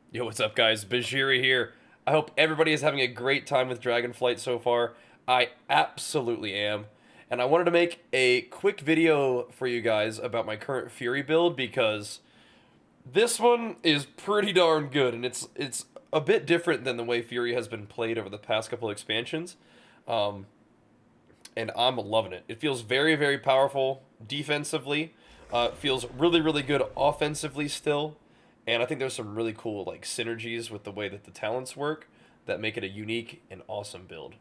Yo, what's up, guys? Bajheera here. I hope everybody is having a great time with Dragonflight so far. I absolutely am. And I wanted to make a quick video for you guys about my current Fury build because this one is pretty darn good, and it's a bit different than the way Fury has been played over the past couple expansions. Um, and I'm loving it. It feels very, very powerful defensively. It feels really, really good offensively still. And I think there's some really cool like synergies with the way that the talents work that make it a unique and awesome build.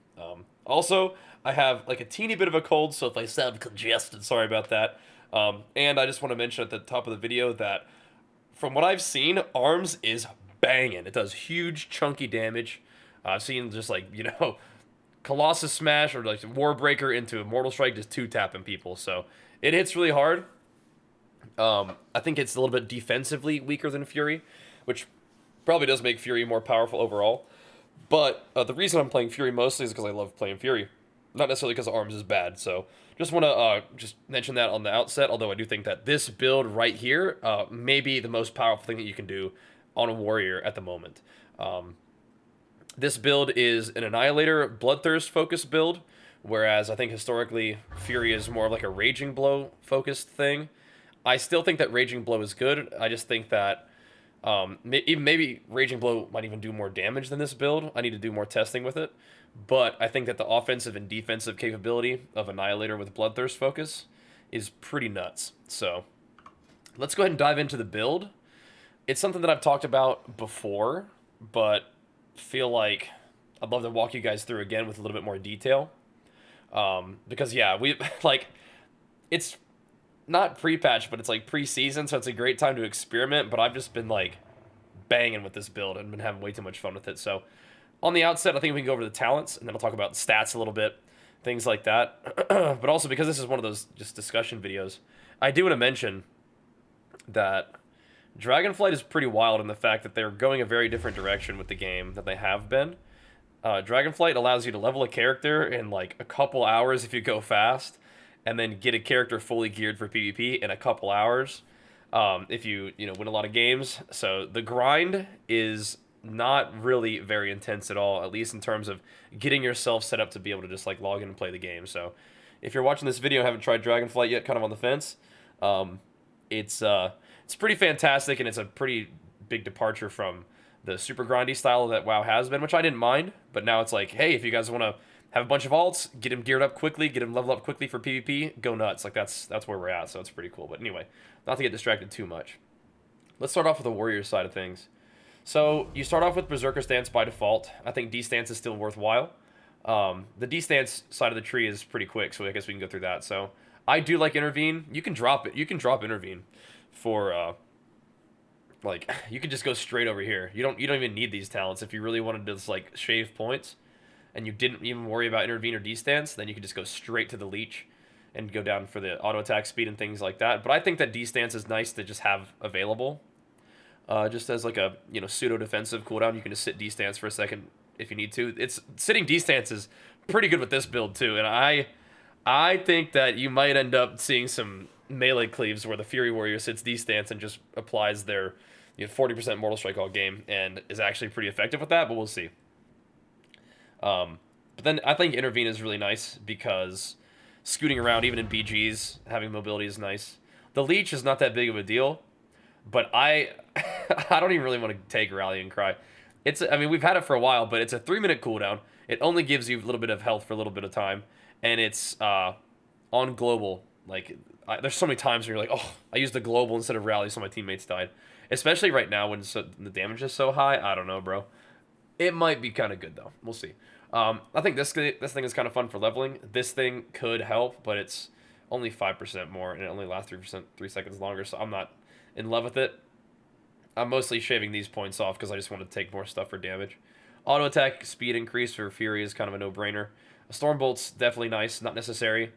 Also, I have like a teeny bit of a cold, so if I sound congested, sorry about that. And I just want to mention at the top of the video that from what I've seen, Arms is banging. It does huge, chunky damage. I've seen just like, Colossus Smash or like Warbreaker into Immortal Strike just two-tapping people. So it hits really hard. I think it's a little bit defensively weaker than Fury, which probably does make Fury more powerful overall. But the reason I'm playing Fury mostly is because I love playing Fury, not necessarily because Arms is bad. So just want to just mention that on the outset. Although I do think that this build right here may be the most powerful thing that you can do on a warrior at the moment. This build is an Annihilator Bloodthirst focused build, whereas I think historically Fury is more of like a Raging Blow focused thing. I still think that Raging Blow is good. I just think that maybe Raging Blow might even do more damage than this build. I need to do more testing with it. But I think that the offensive and defensive capability of Annihilator with Bloodthirst focus is pretty nuts. So let's go ahead and dive into the build. It's something that I've talked about before, but feel like I'd love to walk you guys through again with a little bit more detail. Because yeah, we like it's not pre-patch, but it's like pre-season, so it's a great time to experiment. But I've just been like banging with this build and been having way too much fun with it. So on the outset, I think we can go over the talents, and then I'll talk about stats a little bit, things like that. But also because this is one of those just discussion videos, I do want to mention that Dragonflight is pretty wild in the fact that they're going a very different direction with the game than they have been. Dragonflight allows you to level a character in like a couple hours if you go fast, and then get a character fully geared for PvP in a couple hours if you win a lot of games. So the grind is not really very intense at all, at least in terms of getting yourself set up to be able to just like log in and play the game. So if you're watching this video and haven't tried Dragonflight yet, kind of on the fence, it's pretty fantastic, and it's a pretty big departure from the super grindy style that WoW has been, which I didn't mind. But now it's like, hey, if you guys want to have a bunch of alts, get him geared up quickly, get him leveled up quickly for PvP, go nuts. Like that's where we're at, so it's pretty cool. But anyway, not to get distracted too much. Let's start off with the warrior side of things. So you start off with Berserker stance by default. I think D stance is still worthwhile. The D stance side of the tree is pretty quick, so I guess we can go through that. So I do like intervene. You can drop it. You can drop intervene for like you can just go straight over here. You don't even need these talents if you really wanted to just like shave points, and you didn't even worry about intervene or D stance. Then you could just go straight to the leech and go down for the auto attack speed and things like that. But I think that D stance is nice to just have available. Just as like a pseudo defensive cooldown, you can just sit D stance for a second if you need to. It's sitting D stance is pretty good with this build too, and I think that you might end up seeing some melee cleaves where the Fury Warrior sits D stance and just applies their 40% Mortal Strike all game and is actually pretty effective with that, but we'll see. But then I think intervene is really nice because scooting around even in BGs, having mobility is nice. The leech is not that big of a deal, but I don't even really want to take Rallying Cry. I mean, we've had it for a while, but it's a 3-minute cooldown. It only gives you a little bit of health for a little bit of time, and it's on global. Like, there's so many times where you're like, oh, I used the global instead of rally, so my teammates died. Especially right now when the damage is so high. I don't know, bro. It might be kind of good though. We'll see. I think this thing is kind of fun for leveling. This thing could help, but it's only 5% more, and it only lasts 3 seconds longer. So I'm not in love with it. I'm mostly shaving these points off because I just want to take more stuff for damage. Auto attack speed increase for Fury is kind of a no-brainer. Stormbolt's definitely nice, not necessary.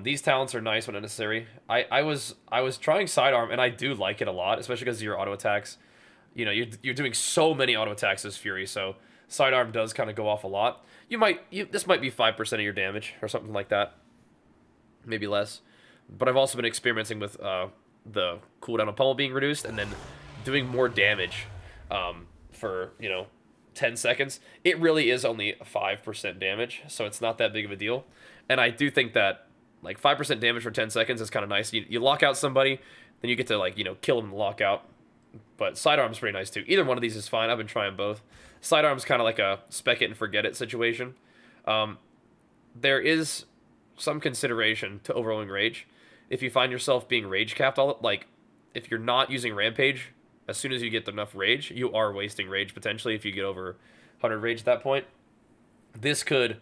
These talents are nice but not necessary. I was trying sidearm, and I do like it a lot, especially because of your auto attacks. You're doing so many auto attacks as Fury, so sidearm does kind of go off a lot. This might be 5% of your damage or something like that, maybe less. But I've also been experimenting with the cooldown of pummel being reduced and then doing more damage for, 10 seconds, it really is only 5% damage, so it's not that big of a deal. And I do think that, like, 5% damage for 10 seconds is kind of nice. You lock out somebody, then you get to, like, kill them and lock out. But sidearm's pretty nice, too. Either one of these is fine. I've been trying both. Sidearm's kind of like a spec it and forget it situation. There is some consideration to overwhelming rage. If you find yourself being rage capped, like, if you're not using rampage, as soon as you get enough rage, you are wasting rage potentially if you get over 100 rage at that point. This could,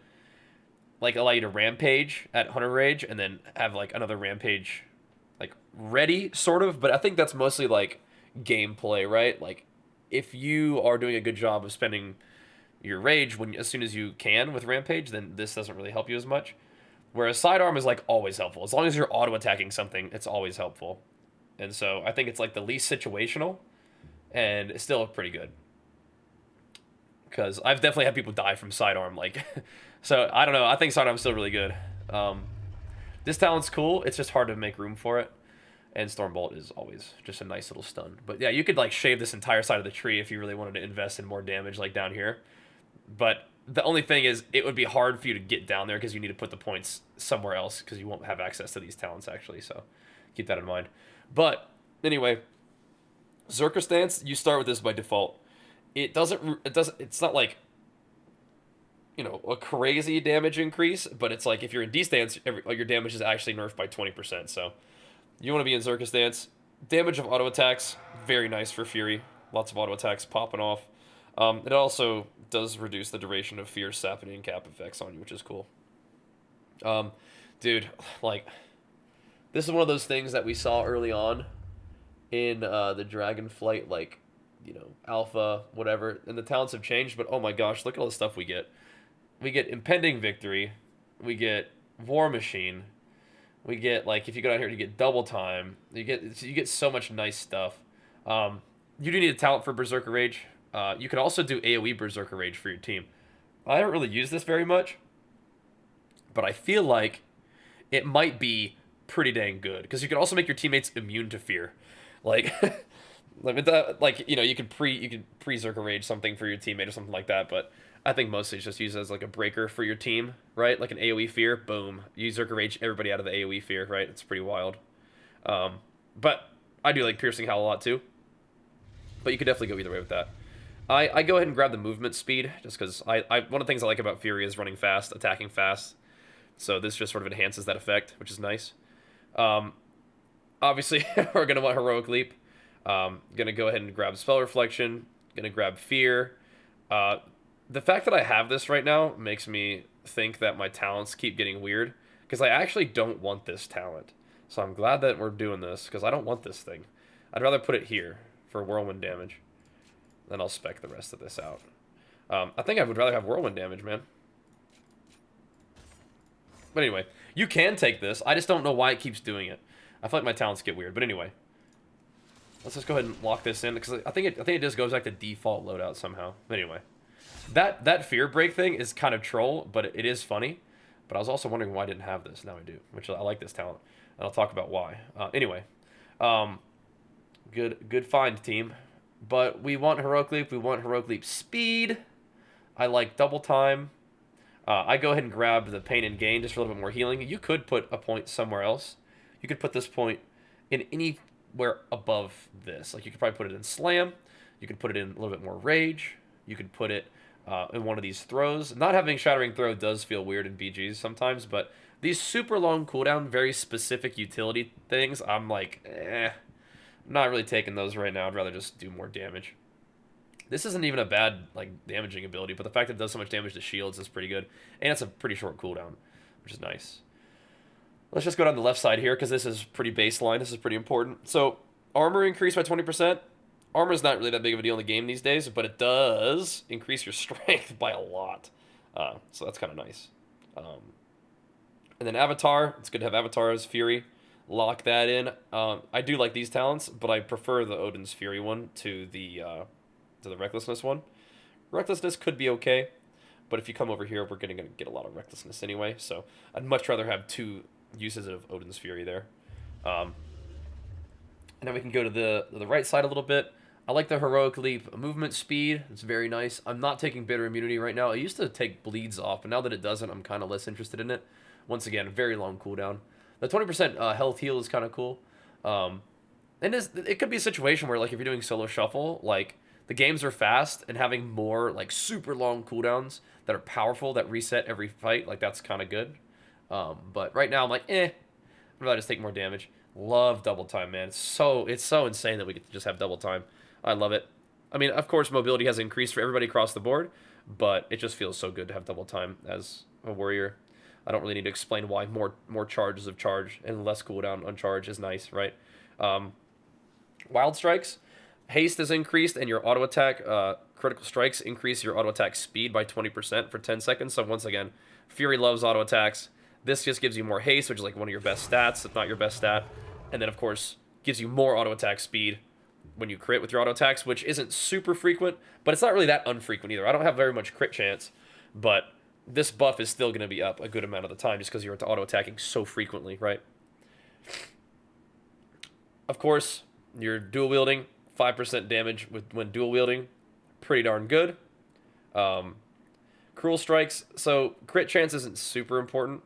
like, allow you to rampage at 100 rage and then have, like, another rampage, like, ready, sort of. But I think that's mostly, like, gameplay, right? Like, if you are doing a good job of spending your rage as soon as you can with rampage, then this doesn't really help you as much. Whereas sidearm is, like, always helpful. As long as you're auto-attacking something, it's always helpful. And so I think it's, like, the least situational, and it's still pretty good. Because I've definitely had people die from sidearm, like... So, I don't know. I think sidearm's still really good. This talent's cool. It's just hard to make room for it. And Stormbolt is always just a nice little stun. But, yeah, you could, like, shave this entire side of the tree if you really wanted to invest in more damage, like, down here. But the only thing is, it would be hard for you to get down there because you need to put the points somewhere else because you won't have access to these talents, actually. So, keep that in mind. But, anyway... Zerker stance, you start with this by default. It's not like, a crazy damage increase, but it's like if you're in D stance, your damage is actually nerfed by 20%. So you want to be in Zerker stance. Damage of auto attacks, very nice for Fury. Lots of auto attacks popping off. It also does reduce the duration of Fear, Sapphire, and Cap effects on you, which is cool. Dude, like, this is one of those things that we saw early on in the Dragonflight, like, alpha, whatever, and the talents have changed, but oh my gosh, look at all the stuff we get. We get Impending Victory, we get War Machine, we get, like, if you go down here, you get Double Time, you get so much nice stuff. You do need a talent for Berserker Rage. You can also do AoE Berserker Rage for your team. I haven't really used this very much, but I feel like it might be pretty dang good, because you can also make your teammates immune to fear. Like, you could pre-Zerker Rage something for your teammate or something like that, but I think mostly it's just used as, like, a breaker for your team, right? Like an AoE Fear, boom. You Zerker Rage everybody out of the AoE Fear, right? It's pretty wild. But I do like Piercing Howl a lot, too. But you could definitely go either way with that. I go ahead and grab the movement speed, just because one of the things I like about Fury is running fast, attacking fast. So this just sort of enhances that effect, which is nice. Obviously, we're going to want Heroic Leap. Going to go ahead and grab Spell Reflection. Going to grab Fear. The fact that I have this right now makes me think that my talents keep getting weird, because I actually don't want this talent. So I'm glad that we're doing this, because I don't want this thing. I'd rather put it here for Whirlwind damage. Then I'll spec the rest of this out. I think I would rather have Whirlwind damage, man. But anyway, you can take this. I just don't know why it keeps doing it. I feel like my talents get weird. But anyway, let's just go ahead and lock this in, because I think it just goes back to default loadout somehow. But anyway, that Fear Break thing is kind of troll, but it is funny. But I was also wondering why I didn't have this. Now I do, which I like this talent, and I'll talk about why. Anyway, good find, team. But we want Heroic Leap. We want Heroic Leap speed. I like Double Time. I go ahead and grab the Pain and Gain just for a little bit more healing. You could put a point somewhere else. You could put this point in anywhere above this. Like, you could probably put it in Slam. You could put it in a little bit more Rage. You could put it in one of these throws. Not having Shattering Throw does feel weird in BGs sometimes, but these super long cooldown, very specific utility things, I'm like, I'm not really taking those right now. I'd rather just do more damage. This isn't even a bad, like, damaging ability, but the fact that it does so much damage to shields is pretty good. And it's a pretty short cooldown, which is nice. Let's just go down the left side here, because this is pretty baseline. This is pretty important. So, armor increased by 20%. Armor is not really that big of a deal in the game these days, but it does increase your strength by a lot. So that's kind of nice. And then Avatar. It's good to have Avatar as Fury. Lock that in. I do like these talents, but I prefer the Odin's Fury one to the Recklessness one. Recklessness could be okay, but if you come over here, we're going to get a lot of Recklessness anyway, so I'd much rather have two uses of Odin's Fury there. And then we can go to the right side a little bit. I like the Heroic Leap movement speed. It's very nice. I'm not taking Bitter Immunity right now. I used to take Bleeds off, but now that it doesn't, I'm kind of less interested in it. Once again, very long cooldown. The 20% health heal is kind of cool. And it could be a situation where, like, if you're doing solo shuffle, like, the games are fast, and having more, like, super long cooldowns that are powerful, that reset every fight, like, that's kind of good. But right now, I'm like, I'd rather just take more damage. Love double time, man. It's so insane that we get to just have double time. I love it. I mean, of course, mobility has increased for everybody across the board, but it just feels so good to have double time as a warrior. I don't really need to explain why more charges of charge and less cooldown on charge is nice, right? Wild strikes, haste is increased, and your auto attack critical strikes increase your auto attack speed by 20% for 10 seconds. So once again, Fury loves auto attacks. This just gives you more haste, which is like one of your best stats, if not your best stat. And then, of course, gives you more auto attack speed when you crit with your auto attacks, which isn't super frequent, but it's not really that unfrequent either. I don't have very much crit chance, but this buff is still going to be up a good amount of the time just because you're auto attacking so frequently, right? Of course, you're dual wielding, 5% damage when dual wielding, pretty darn good. Cruel strikes, so crit chance isn't super important,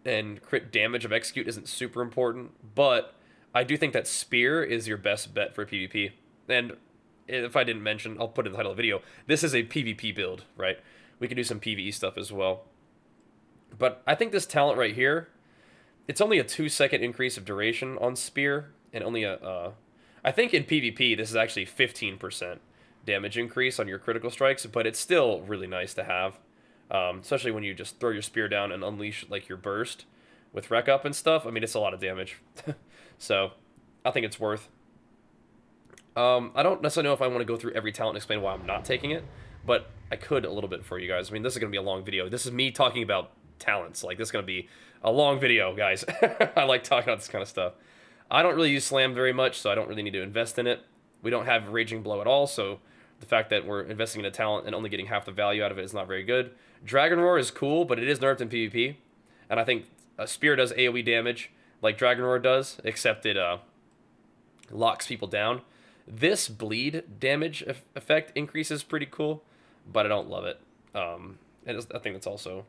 and crit damage of execute isn't super important, but I do think that spear is your best bet for PvP. And if I didn't mention, I'll put it in the title of the video, this is a PvP build, right? We can do some PvE stuff as well. But I think this talent right here, it's only a 2-second increase of duration on spear, and only I think in PvP this is actually 15% damage increase on your critical strikes, but it's still really nice to have, especially when you just throw your spear down and unleash like your burst with wreck up and stuff. I mean, it's a lot of damage. So I think it's worth. I don't necessarily know if I want to go through every talent and explain why I'm not taking it, but I could a little bit for you guys. I mean, this is going to be a long video. This is me talking about talents. Like, this is going to be a long video, guys. I like talking about this kind of stuff. I don't really use Slam very much, so I don't really need to invest in it. We don't have Raging Blow at all, so the fact that we're investing in a talent and only getting half the value out of it is not very good. Dragon Roar is cool, but it is nerfed in PvP, and I think a Spear does AoE damage like Dragon Roar does, except it locks people down. This bleed damage effect increases pretty cool, but I don't love it. And I think that's also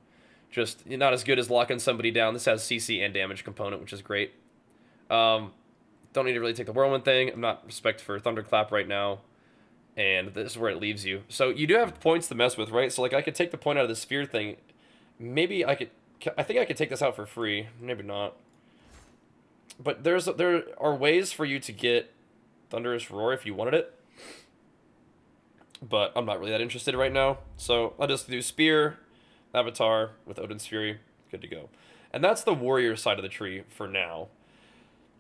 just not as good as locking somebody down. This has CC and damage component, which is great. Don't need to really take the Whirlwind thing. I'm not respect for Thunderclap right now, and this is where it leaves you. So you do have points to mess with, right? So like I could take the point out of the Sphere thing. Maybe I think I could take this out for free. Maybe not. But there are ways for you to get Thunderous Roar if you wanted it. But I'm not really that interested right now. So I'll just do Spear, Avatar with Odin's Fury. Good to go. And that's the warrior side of the tree for now.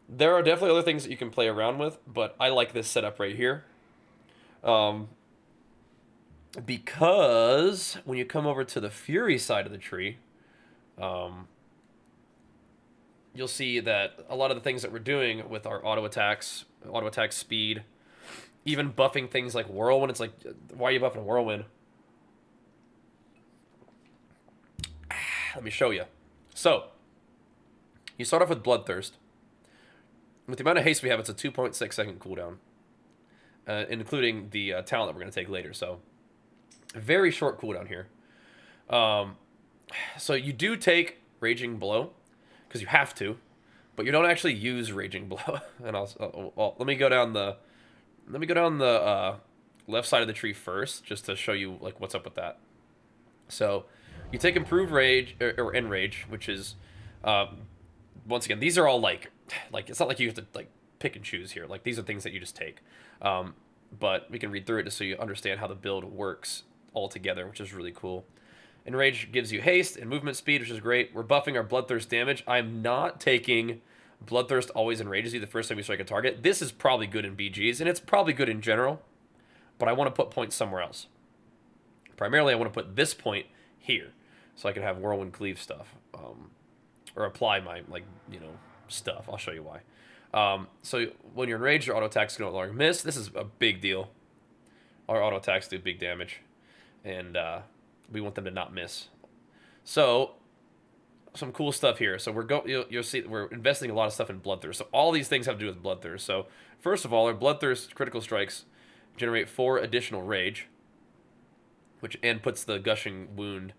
There are definitely other things that you can play around with, but I like this setup right here. Because when you come over to the Fury side of the tree, you'll see that a lot of the things that we're doing with our auto attacks, auto attack speed, even buffing things like Whirlwind. It's like, why are you buffing Whirlwind? Let me show you. So, you start off with Bloodthirst. With the amount of haste we have, it's a 2.6 second cooldown, including the talent that we're going to take later. So, very short cooldown here. So you do take Raging Blow, because you have to, but you don't actually use Raging Blow. And let me go down the left side of the tree first, just to show you like what's up with that. So you take Improved Rage or Enrage, which is once again, these are all like it's not like you have to like pick and choose here. Like, these are things that you just take. But we can read through it just so you understand how the build works all together, which is really cool. Enrage gives you haste and movement speed, which is great. We're buffing our Bloodthirst damage. I'm not taking Bloodthirst always enrages you the first time you strike a target. This is probably good in BGs, and it's probably good in general, but I want to put points somewhere else. Primarily, I want to put this point here, so I can have Whirlwind Cleave stuff, or apply my, stuff. I'll show you why. So when you're enraged, your auto attacks can no longer miss. This is a big deal. Our auto attacks do big damage, and we want them to not miss. So some cool stuff here. So you'll see we're investing a lot of stuff in Bloodthirst. So all these things have to do with Bloodthirst. So first of all, our Bloodthirst critical strikes generate 4 additional rage, and puts the gushing wound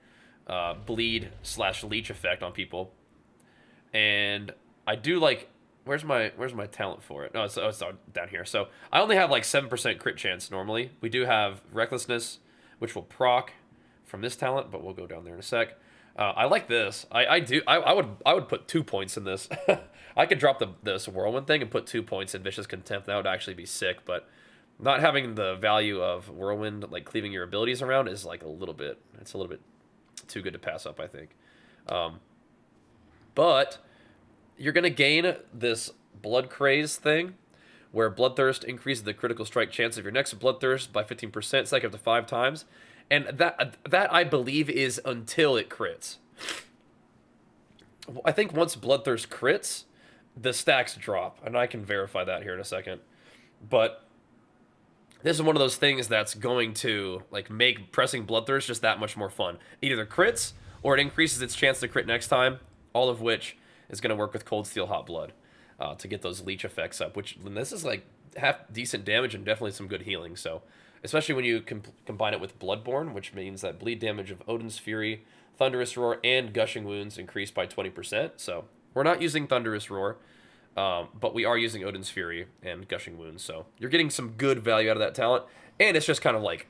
bleed / leech effect on people. And I do like, where's my talent for it? No, it's down here. So I only have like 7% crit chance normally. We do have recklessness, which will proc from this talent, but we'll go down there in a sec. I like this. I would put 2 points in this. I could drop this whirlwind thing and put 2 points in vicious contempt. That would actually be sick, but not having the value of whirlwind, like cleaving your abilities around, is like it's a little bit too good to pass up, I think. But you're gonna gain this blood craze thing, where bloodthirst increases the critical strike chance of your next bloodthirst by 15%, like up to 5 times. And that I believe is until it crits. I think once bloodthirst crits, the stacks drop, and I can verify that here in a second. But this is one of those things that's going to like make pressing bloodthirst just that much more fun. Either crits or it increases its chance to crit next time, all of which is going to work with Cold Steel Hot Blood to get those leech effects up, which this is like half decent damage and definitely some good healing. So especially when you combine it with Bloodborne, which means that bleed damage of Odin's Fury, Thunderous Roar, and Gushing Wounds increase by 20%. So we're not using Thunderous Roar, but we are using Odin's Fury and Gushing Wounds. So you're getting some good value out of that talent, and it's just kind of like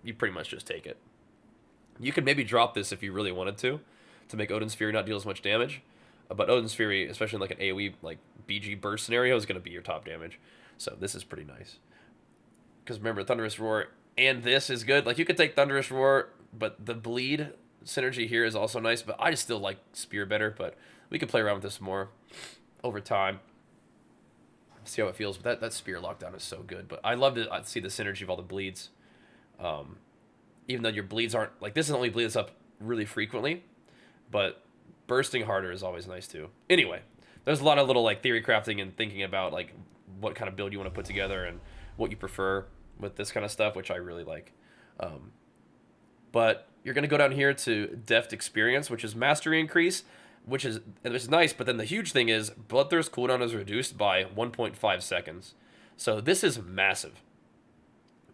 you pretty much just take it. You could maybe drop this if you really wanted to make Odin's Fury not deal as much damage. But Odin's Fury, especially in like an AoE like BG burst scenario, is going to be your top damage. So this is pretty nice. Because remember, Thunderous Roar and this is good. Like, you could take Thunderous Roar, but the bleed synergy here is also nice. But I just still like Spear better. But we could play around with this more over time. See how it feels. But that Spear lockdown is so good. But I love to see the synergy of all the bleeds. Even though your bleeds aren't... Like, this is only bleeds up really frequently. But bursting harder is always nice too. Anyway, there's a lot of little like theory crafting and thinking about like what kind of build you want to put together and what you prefer with this kind of stuff, which I really like. But you're going to go down here to Deft Experience, which is Mastery Increase, which is nice, but then the huge thing is Bloodthirst cooldown is reduced by 1.5 seconds. So this is massive.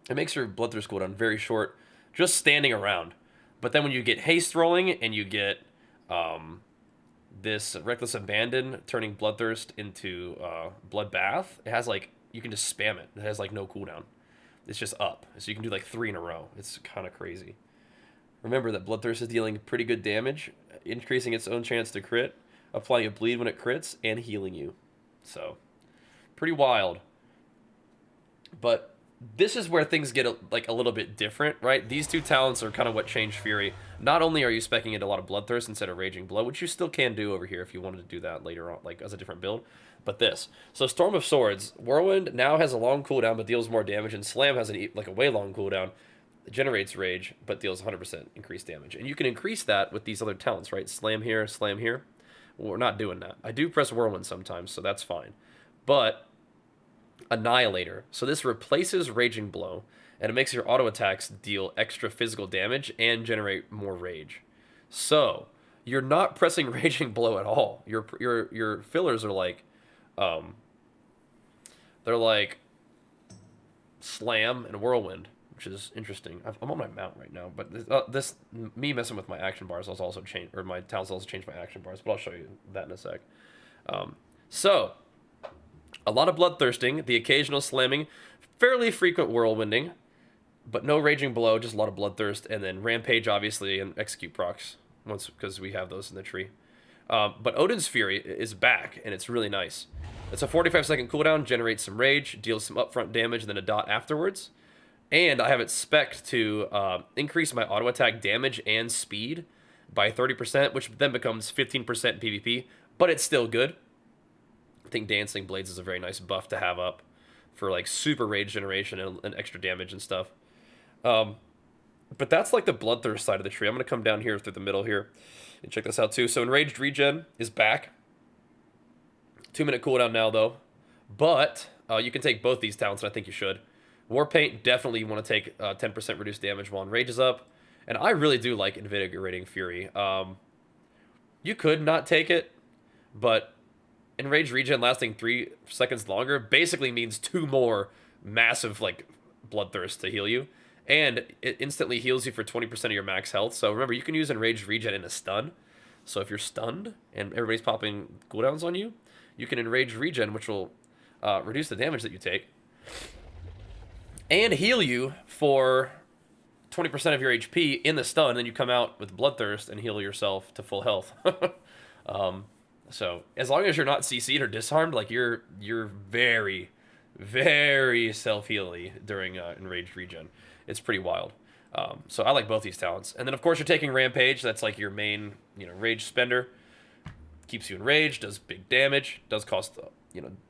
It makes your Bloodthirst cooldown very short, just standing around. But then when you get Haste Rolling and you get this Reckless Abandon turning Bloodthirst into Bloodbath, it has like, you can just spam it. It has like no cooldown. It's just up. So you can do like 3 in a row. It's kind of crazy. Remember that Bloodthirst is dealing pretty good damage, increasing its own chance to crit, applying a bleed when it crits, and healing you. So, pretty wild. But this is where things get a little bit different, right? These two talents are kind of what changed Fury. Not only are you speccing into a lot of Bloodthirst instead of Raging Blow, which you still can do over here if you wanted to do that later on, like as a different build, but this. So Storm of Swords, Whirlwind now has a long cooldown but deals more damage, and Slam has a way long cooldown. It generates rage but deals 100% increased damage. And you can increase that with these other talents, right? Slam here, Slam here. Well, we're not doing that. I do press Whirlwind sometimes, so that's fine. But Annihilator. So this replaces Raging Blow, and it makes your auto attacks deal extra physical damage and generate more rage. So you're not pressing Raging Blow at all. Your fillers are like, they're like Slam and Whirlwind, which is interesting. I'm on my mount right now, but me messing with my action bars also change, or my talents also change my action bars. But I'll show you that in a sec. So a lot of bloodthirsting, the occasional slamming, fairly frequent whirlwinding, but no Raging Blow, just a lot of bloodthirst, and then Rampage, obviously, and Execute procs, once because we have those in the tree. But Odin's Fury is back, and it's really nice. It's a 45-second cooldown, generates some rage, deals some upfront damage, and then a dot afterwards. And I have it spec'd to increase my auto attack damage and speed by 30%, which then becomes 15% PvP, but it's still good. I think Dancing Blades is a very nice buff to have up for like super rage generation and extra damage and stuff. But that's like the Bloodthirst side of the tree. I'm going to come down here through the middle here and check this out too. So Enraged Regen is back. 2-minute cooldown now though. But you can take both these talents, and I think you should. Warpaint, definitely you want to take 10% reduced damage while Enrage is up. And I really do like Invigorating Fury. You could not take it, but Enraged Regen lasting 3 seconds longer basically means 2 more massive like Bloodthirst to heal you, and it instantly heals you for 20% of your max health. So remember, you can use Enraged Regen in a stun. So if you're stunned and everybody's popping cooldowns on you, you can Enrage Regen, which will reduce the damage that you take, and heal you for 20% of your HP in the stun. Then you come out with Bloodthirst and heal yourself to full health. So as long as you're not CC'd or disarmed, like you're very, very self-healy during Enraged Regen. It's pretty wild. So I like both these talents. And then of course you're taking Rampage. That's like your main, rage spender. Keeps you enraged, does big damage, does cost,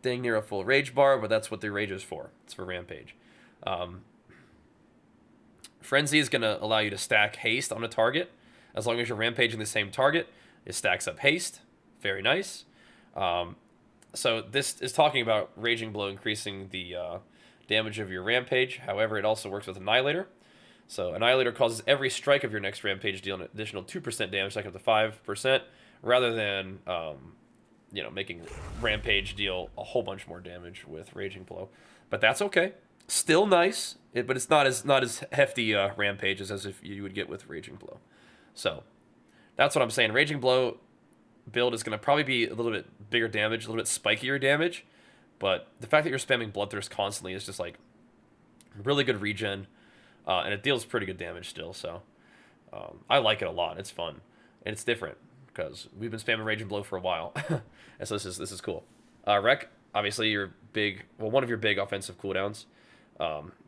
dang near a full rage bar, but that's what the rage is for. It's for Rampage. Frenzy is going to allow you to stack haste on a target. As long as you're rampaging the same target, it stacks up haste. Very nice. So this is talking about Raging Blow increasing the damage of your rampage. However, it also works with Annihilator. So Annihilator causes every strike of your next rampage deal an additional 2% damage, like up to 5%, rather than making rampage deal a whole bunch more damage with Raging Blow. But that's okay. Still nice, but it's not as hefty rampages as if you would get with Raging Blow. So that's what I'm saying. Raging Blow build is going to probably be a little bit bigger damage, a little bit spikier damage, but the fact that you're spamming Bloodthirst constantly is just like really good regen, and it deals pretty good damage still. So I like it a lot. It's fun and it's different because we've been spamming Raging Blow for a while, and so this is cool. Wreck, obviously your one of your big offensive cooldowns.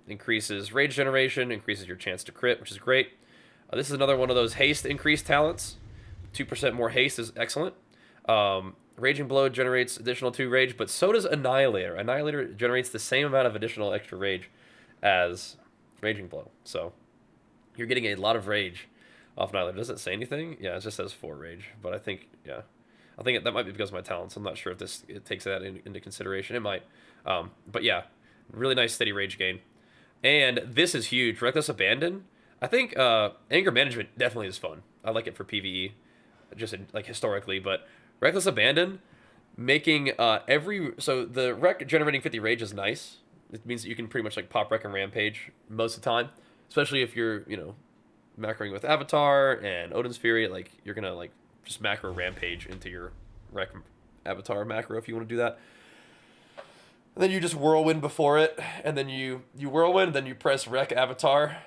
Increases rage generation, increases your chance to crit, which is great. This is another one of those haste increase talents. 2% more haste is excellent. Raging Blow generates additional 2 rage, but so does Annihilator. Annihilator generates the same amount of additional extra rage as Raging Blow. So you're getting a lot of rage off Annihilator. Does it say anything? Yeah, it just says 4 rage, but I think that might be because of my talents. I'm not sure if it takes that into consideration. It might. But yeah, really nice steady rage gain. And this is huge. Reckless Abandon. I think Anger Management definitely is fun. I like it for PvE, just historically. But Reckless Abandon, making so the Wreck generating 50 rage is nice. It means that you can pretty much pop Wreck and Rampage most of the time, especially if you're macroing with Avatar and Odin's Fury. You're gonna just macro Rampage into your Wreck Avatar macro if you want to do that. And then you just whirlwind before it, and then you whirlwind, then you press Wreck Avatar,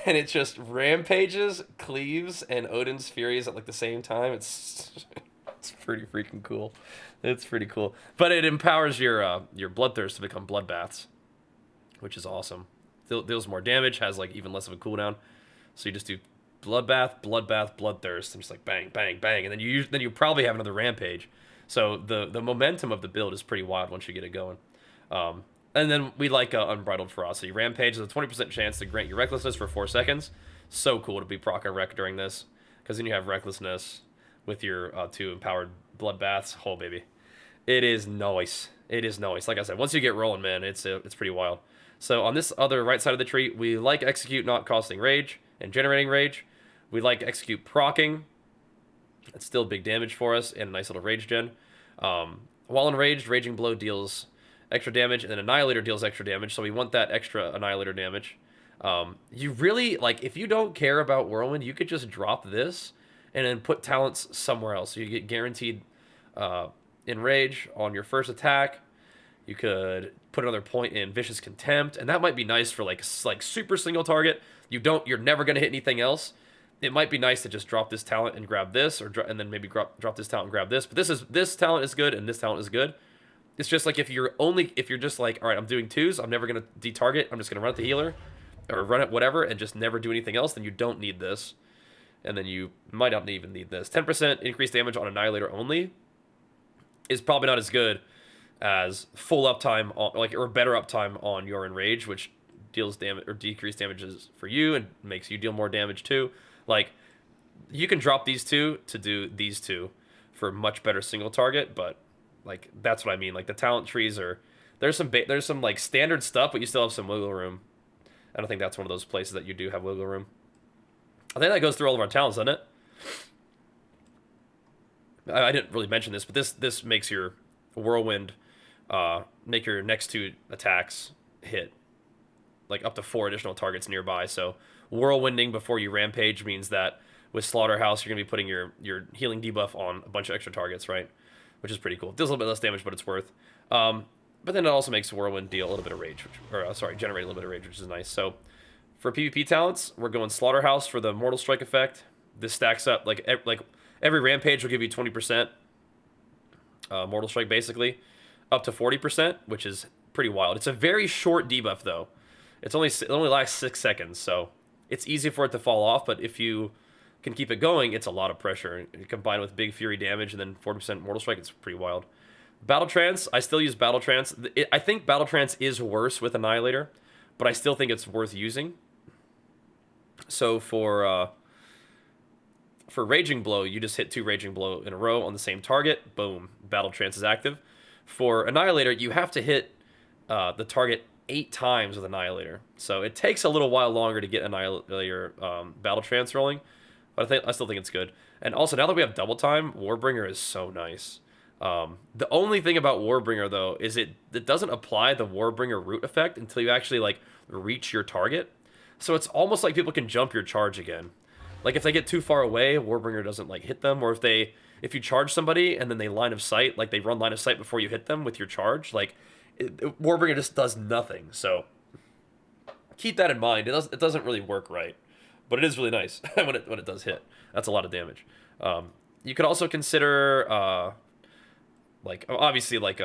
and it just rampages, cleaves, and Odin's Furies at the same time. It's pretty freaking cool. It's pretty cool. But it empowers your Bloodthirst to become Bloodbaths, which is awesome. Deals more damage, has even less of a cooldown. So you just do Bloodbath, Bloodbath, Bloodthirst, and just bang, bang, bang, and then you probably have another Rampage. So the momentum of the build is pretty wild once you get it going. And then we like Unbridled Ferocity. Rampage has a 20% chance to grant you Recklessness for 4 seconds. So cool to be proc a Wreck during this, because then you have Recklessness with your 2 empowered Bloodbaths. Oh, baby. It is nice. It is nice. Like I said, once you get rolling, man, it's pretty wild. So on this other right side of the tree, we like Execute not costing rage and generating rage. We like Execute procking. It's still big damage for us and a nice little rage gen. While enraged, Raging Blow deals extra damage, and then Annihilator deals extra damage, so we want that extra Annihilator damage. You really, if you don't care about Whirlwind, you could just drop this and then put talents somewhere else. So you get guaranteed Enrage on your first attack. You could put another point in Vicious Contempt, and that might be nice for super single target. You're never going to hit anything else. It might be nice to just drop this talent and grab this, and then maybe drop this talent and grab this. But this talent is good, and this talent is good. It's just if you're just all right, I'm doing 2s, I'm never gonna detarget, I'm just gonna run at the healer, or run it whatever, and just never do anything else. Then you don't need this, and then you might not even need this. 10% increased damage on Annihilator only is probably not as good as full uptime on, or better uptime on your Enrage, which deals damage or decreased damages for you and makes you deal more damage too. You can drop these 2 to do these 2 for much better single target, but that's what I mean. The talent trees there's some standard stuff, but you still have some wiggle room. I don't think that's one of those places that you do have wiggle room. I think that goes through all of our talents, doesn't it? I didn't really mention this, but this makes your Whirlwind make your next 2 attacks hit like up to 4 additional targets nearby. So whirlwinding before you rampage means that with Slaughterhouse, you're going to be putting your healing debuff on a bunch of extra targets, right? Which is pretty cool. It does a little bit less damage, but it's worth. But then it also makes Whirlwind deal a little bit of rage, generate a little bit of rage, which is nice. So for PvP talents, we're going Slaughterhouse for the Mortal Strike effect. This stacks up, like every rampage will give you 20% Mortal Strike, basically, up to 40%, which is pretty wild. It's a very short debuff, though. It only lasts 6 seconds, so it's easy for it to fall off, but if you can keep it going, it's a lot of pressure. Combined with big Fury damage and then 40% Mortal Strike, it's pretty wild. Battle Trance, I still use Battle Trance. I think Battle Trance is worse with Annihilator, but I still think it's worth using. So for Raging Blow, you just hit 2 Raging Blow in a row on the same target. Boom, Battle Trance is active. For Annihilator, you have to hit the target 8 times with Annihilator. So it takes a little while longer to get Annihilator Battle Trance rolling, but I still think it's good. And also, now that we have double time, Warbringer is so nice. The only thing about Warbringer, though, is it doesn't apply the Warbringer root effect until you actually, like, reach your target. So it's almost like people can jump your charge again. Like, if they get too far away, Warbringer doesn't, like, hit them. Or if you charge somebody and then they line of sight, like, they run line of sight before you hit them with your charge, like, Warbringer just does nothing. So keep that in mind. It doesn't really work right, but it is really nice when it does hit. That's a lot of damage. You could also consider... like, obviously, like,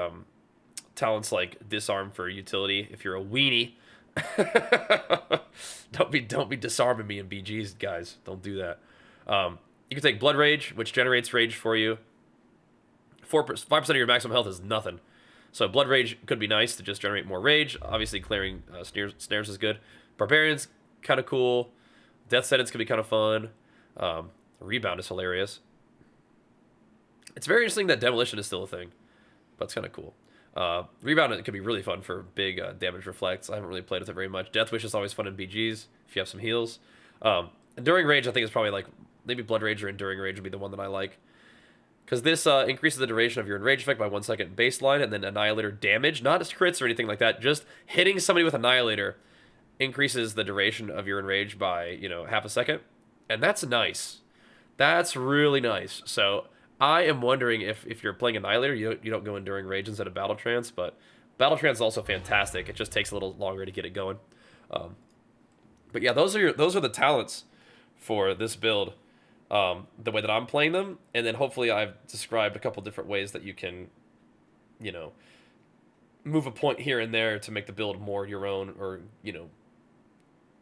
talents like Disarm for utility if you're a weenie. Don't be disarming me in BGs, guys. Don't do that. You can take Blood Rage, which generates rage for you. 5% of your maximum health is nothing. So Blood Rage could be nice to just generate more rage. Obviously, clearing snares is good. Barbarian's kind of cool. Death Sentence could be kind of fun. Rebound is hilarious. It's very interesting that Demolition is still a thing, but it's kind of cool. Rebound, it could be really fun for big damage reflects. I haven't really played with it very much. Death Wish is always fun in BGs if you have some heals. Enduring Rage, I think, is probably like, maybe Blood Rage or Enduring Rage would be the one that I like. Because this increases the duration of your Enrage effect by 1 second baseline, and then Annihilator damage, not as crits or anything like that, just hitting somebody with Annihilator increases the duration of your Enrage by, half a second. And that's nice. That's really nice. So I am wondering if you're playing Annihilator, you don't go Enduring Rage instead of Battle Trance, but Battle Trance is also fantastic. It just takes a little longer to get it going. But yeah, those are the talents for this build, the way that I'm playing them, and then hopefully I've described a couple different ways that you can, move a point here and there to make the build more your own, or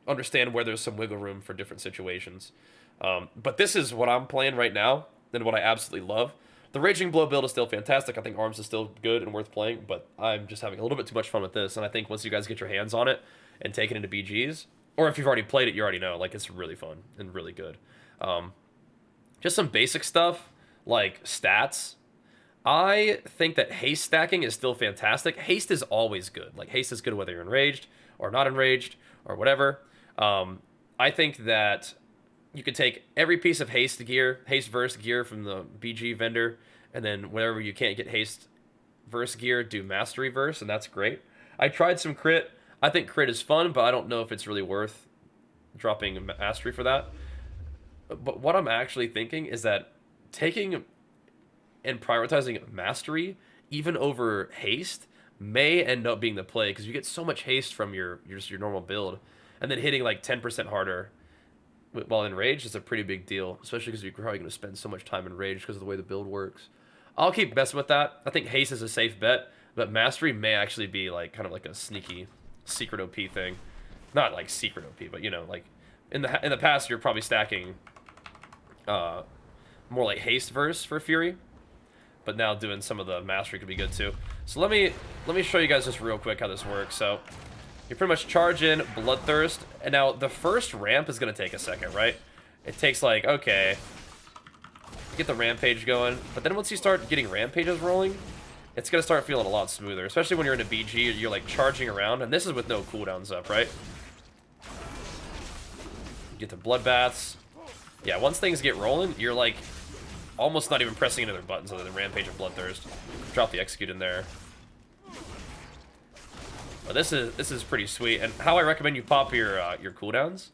understand where there's some wiggle room for different situations. But this is what I'm playing right now, and what I absolutely love. The Raging Blow build is still fantastic. I think Arms is still good and worth playing, but I'm just having a little bit too much fun with this, and I think once you guys get your hands on it and take it into BGs, or if you've already played it, you already know, like, it's really fun and really good. Just some basic stuff, like stats. I think that haste stacking is still fantastic. Haste is always good. Like, haste is good whether you're enraged or not enraged or whatever. I think that you could take every piece of haste verse gear from the BG vendor, and then whenever you can't get haste verse gear, do mastery verse, and that's great. I tried some crit. I think crit is fun, but I don't know if it's really worth dropping mastery for that. But what I'm actually thinking is that taking and prioritizing mastery even over haste may end up being the play, because you get so much haste from your normal build, and then hitting like 10% harder while enraged is a pretty big deal, especially because you're probably going to spend so much time enraged because of the way the build works. I'll keep messing with that. I think haste is a safe bet, but mastery may actually be like kind of like a sneaky secret OP thing. Not like secret OP, but like in the past you're probably stacking more like haste verse for Fury, but now doing some of the mastery could be good too. So let me show you guys just real quick how this works. So you pretty much charge in Bloodthirst, and now the first ramp is going to take a second, right? It takes like, okay, get the rampage going, but then once you start getting rampages rolling, it's going to start feeling a lot smoother, especially when you're in a BG, you're like charging around, and this is with no cooldowns up, right? You get the bloodbaths. Yeah, once things get rolling, you're like almost not even pressing any other buttons other than rampage and Bloodthirst. Drop the execute in there. But this is pretty sweet. And how I recommend you pop your cooldowns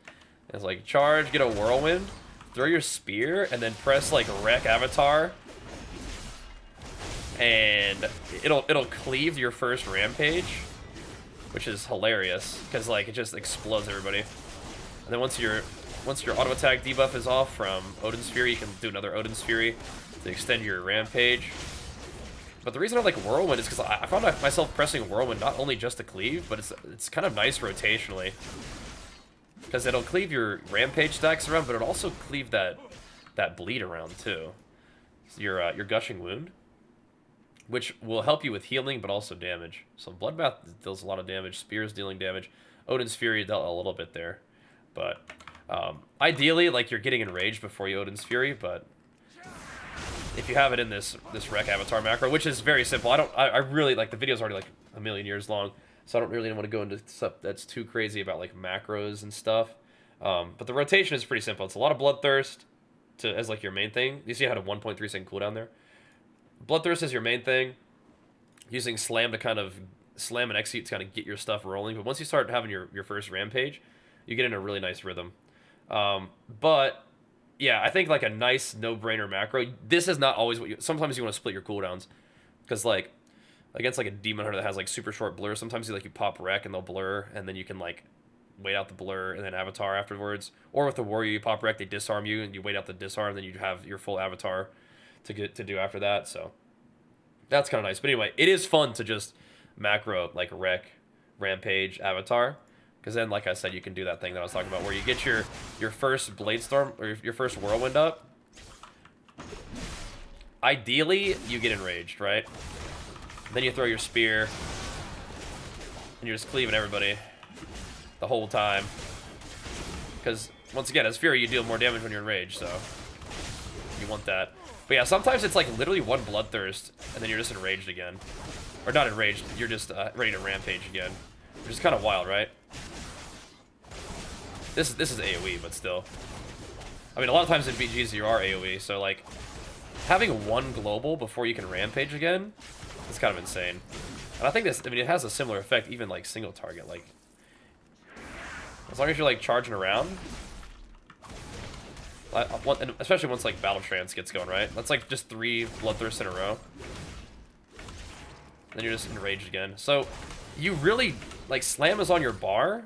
is like charge, get a whirlwind, throw your spear, and then press like wreck avatar, and it'll cleave your first rampage, which is hilarious because like it just explodes everybody. And then once your auto attack debuff is off from Odin's Fury, you can do another Odin's Fury to extend your rampage. But the reason I like Whirlwind is because I found myself pressing Whirlwind not only just to cleave, but it's kind of nice rotationally. Because it'll cleave your rampage stacks around, but it'll also cleave that bleed around too. So your gushing wound, which will help you with healing, but also damage. So Bloodbath deals a lot of damage. Spear's dealing damage. Odin's Fury dealt a little bit there, but ideally, like you're getting enraged before you Odin's Fury, but if you have it in this wreck avatar macro, which is very simple. I really like the video's already like a million years long, so I don't really want to go into stuff that's too crazy about like macros and stuff. But the rotation is pretty simple. It's a lot of Bloodthirst as like your main thing. You see how I had a 1.3 second cooldown there. Bloodthirst is your main thing. Using Slam to kind of slam and execute to kind of get your stuff rolling. But once you start having your first rampage, you get in a really nice rhythm. But yeah, I think like a nice no-brainer macro. This is not always what you... Sometimes you want to split your cooldowns. Because like, against like a Demon Hunter that has like super short blur, sometimes you pop wreck and they'll blur, and then you can like wait out the blur and then avatar afterwards. Or with the warrior, you pop wreck, they disarm you, and you wait out the disarm, and then you have your full avatar to do after that. So that's kind of nice. But anyway, it is fun to just macro like wreck, rampage, avatar. Because then, like I said, you can do that thing that I was talking about where you get your first Blade Storm, or your first Whirlwind up. Ideally, you get enraged, right? Then you throw your spear, and you're just cleaving everybody the whole time. Because, once again, as Fury, you deal more damage when you're enraged, so you want that. But yeah, sometimes it's like literally one Bloodthirst, and then you're just enraged again. Or not enraged, you're just ready to rampage again. Which is kind of wild, right? This is AoE, but still. I mean, a lot of times in BGs you are AoE, so like having one global before you can rampage again is kind of insane. And I think this, I mean, it has a similar effect even like single target. Like as long as you're like charging around, and especially once like Battle Trance gets going, right? That's like just 3 Bloodthirsts in a row. Then you're just enraged again. So you really like Slam is on your bar,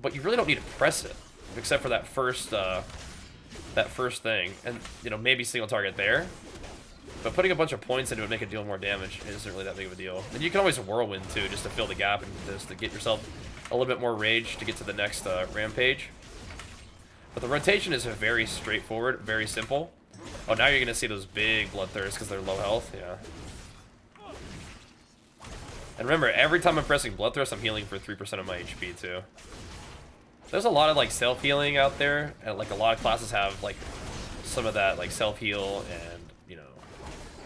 but you really don't need to press it, except for that first thing, and you know, maybe single target there. But putting a bunch of points into it make it deal more damage isn't really that big of a deal. And you can always Whirlwind too, just to fill the gap and just to get yourself a little bit more rage to get to the next rampage. But the rotation is very straightforward, very simple. Oh, now you're gonna see those big Bloodthirsts because they're low health, yeah. And remember, every time I'm pressing Bloodthirst, I'm healing for 3% of my HP too. There's a lot of like self-healing out there, and like a lot of classes have like some of that like self-heal and, you know,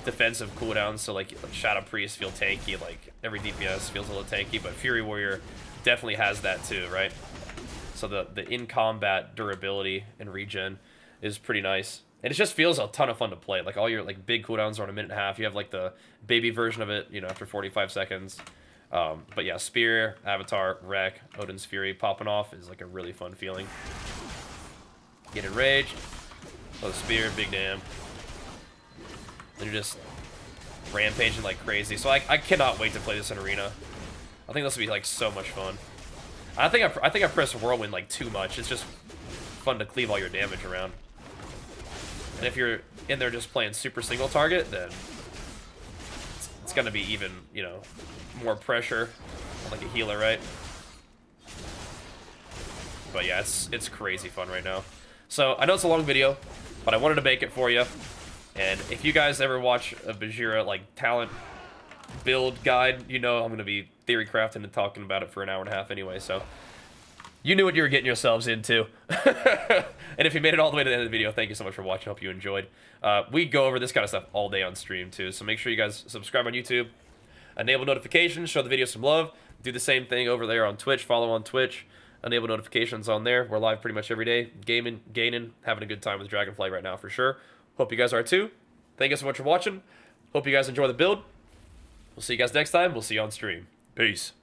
defensive cooldowns. So like Shadow Priest feel tanky, like every DPS feels a little tanky, but Fury Warrior definitely has that too, right? So the in-combat durability and regen is pretty nice. And it just feels a ton of fun to play. Like all your like big cooldowns are on 1.5 minutes. You have like the baby version of it, you know, after 45 seconds. But yeah, Spear, Avatar, Wreck, Odin's Fury popping off is like a really fun feeling. Get enraged. Oh, Spear, big damn. Then you're just rampaging like crazy. So I cannot wait to play this in Arena. I think this will be like so much fun. I think I pressed Whirlwind like too much. It's just fun to cleave all your damage around. And if you're in there just playing super single target, then it's gonna be even, you know, more pressure on like a healer, right? But yeah, it's crazy fun right now. So I know it's a long video, but I wanted to make it for you. And if you guys ever watch a Bajheera like talent build guide, you know I'm gonna be theory crafting and talking about it for an hour and a half anyway. So you knew what you were getting yourselves into. And if you made it all the way to the end of the video, thank you so much for watching. Hope you enjoyed. We go over this kind of stuff all day on stream too, so make sure you guys subscribe on YouTube, enable notifications, show the video some love. Do the same thing over there on Twitch. Follow on Twitch, enable notifications on there. We're live pretty much every day, gaming, gaining, having a good time with Dragonflight right now for sure. Hope you guys are too. Thank you so much for watching. Hope you guys enjoy the build. We'll see you guys next time. We'll see you on stream. Peace.